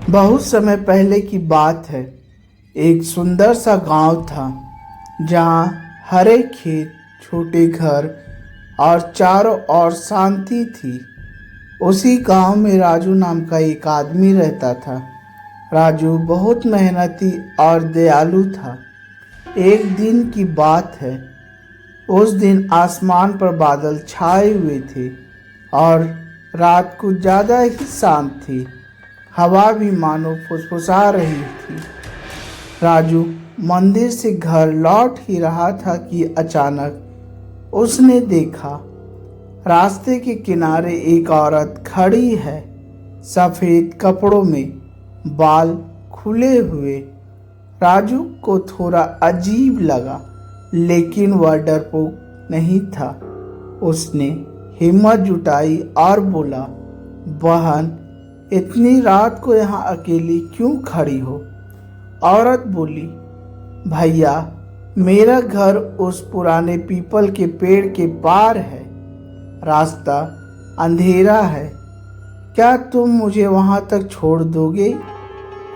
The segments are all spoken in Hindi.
बहुत समय पहले की बात है। एक सुंदर सा गांव था जहां हरे खेत, छोटे घर और चारों ओर शांति थी। उसी गांव में राजू नाम का एक आदमी रहता था। राजू बहुत मेहनती और दयालु था। एक दिन की बात है। उस दिन आसमान पर बादल छाए हुए थे और रात कुछ ज़्यादा ही शांत थी। हवा भी मानो फुसफुसा रही थी। राजू मंदिर से घर लौट ही रहा था कि अचानक उसने देखा रास्ते के किनारे एक औरत खड़ी है, सफेद कपड़ों में, बाल खुले हुए। राजू को थोड़ा अजीब लगा, लेकिन वह डरपोक नहीं था। उसने हिम्मत जुटाई और बोला, बहन, इतनी रात को यहाँ अकेली क्यों खड़ी हो? औरत बोली, भैया, मेरा घर उस पुराने पीपल के पेड़ के पार है। रास्ता अंधेरा है। क्या तुम मुझे वहां तक छोड़ दोगे?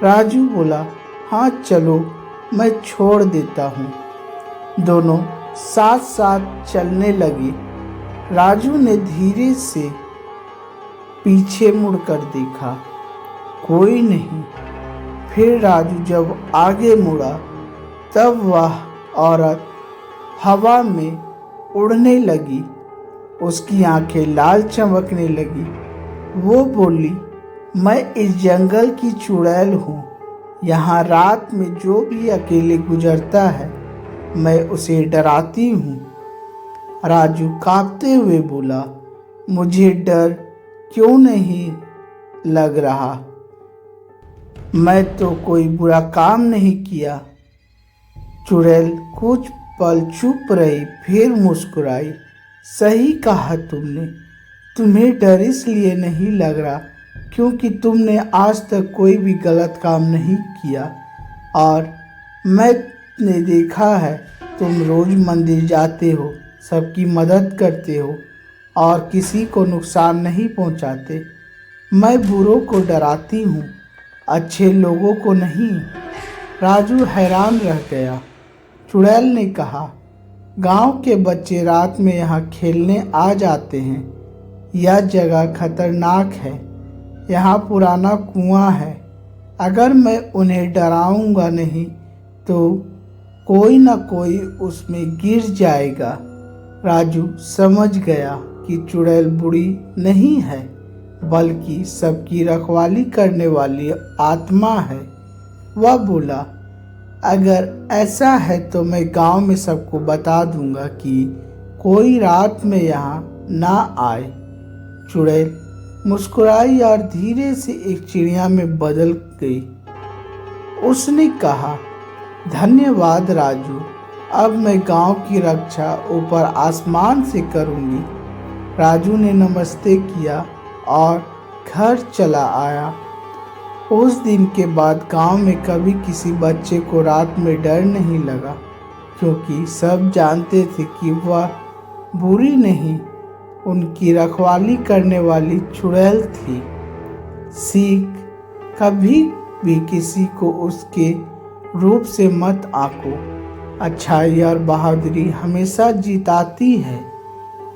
राजू बोला, हाँ चलो, मैं छोड़ देता हूँ। दोनों साथ साथ चलने लगे। राजू ने धीरे से पीछे मुड़कर देखा, कोई नहीं। फिर राजू जब आगे मुड़ा तब वह औरत हवा में उड़ने लगी। उसकी आंखें लाल चमकने लगी। वो बोली, मैं इस जंगल की चुड़ैल हूँ। यहाँ रात में जो भी अकेले गुजरता है, मैं उसे डराती हूँ। राजू कांपते हुए बोला, मुझे डर क्यों नहीं लग रहा? मैं तो कोई बुरा काम नहीं किया। चुड़ैल कुछ पल चुप रही, फिर मुस्कुराई। सही कहा तुमने। तुम्हें डर इसलिए नहीं लग रहा क्योंकि तुमने आज तक कोई भी गलत काम नहीं किया, और मैंने देखा है तुम रोज मंदिर जाते हो, सबकी मदद करते हो और किसी को नुकसान नहीं पहुंचाते। मैं बुरों को डराती हूँ, अच्छे लोगों को नहीं। राजू हैरान रह गया। चुड़ैल ने कहा, गांव के बच्चे रात में यहाँ खेलने आ जाते हैं। यह जगह खतरनाक है। यहाँ पुराना कुआं है। अगर मैं उन्हें डराऊंगा नहीं तो कोई ना कोई उसमें गिर जाएगा। राजू समझ गया कि चुड़ैल बुरी नहीं है, बल्कि सबकी रखवाली करने वाली आत्मा है। वह बोला, अगर ऐसा है तो मैं गांव में सबको बता दूंगा कि कोई रात में यहाँ ना आए। चुड़ैल मुस्कुराई और धीरे से एक चिड़िया में बदल गई। उसने कहा, धन्यवाद राजू, अब मैं गांव की रक्षा ऊपर आसमान से करूंगी। राजू ने नमस्ते किया और घर चला आया। उस दिन के बाद गांव में कभी किसी बच्चे को रात में डर नहीं लगा, क्योंकि सब जानते थे कि वह बुरी नहीं, उनकी रखवाली करने वाली चुड़ैल थी। सीख, कभी भी किसी को उसके रूप से मत आंको। अच्छाई और बहादुरी हमेशा जिताती है।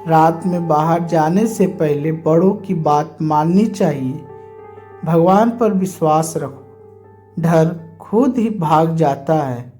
रात में बाहर जाने से पहले बड़ों की बात माननी चाहिए। भगवान पर विश्वास रखो, डर खुद ही भाग जाता है।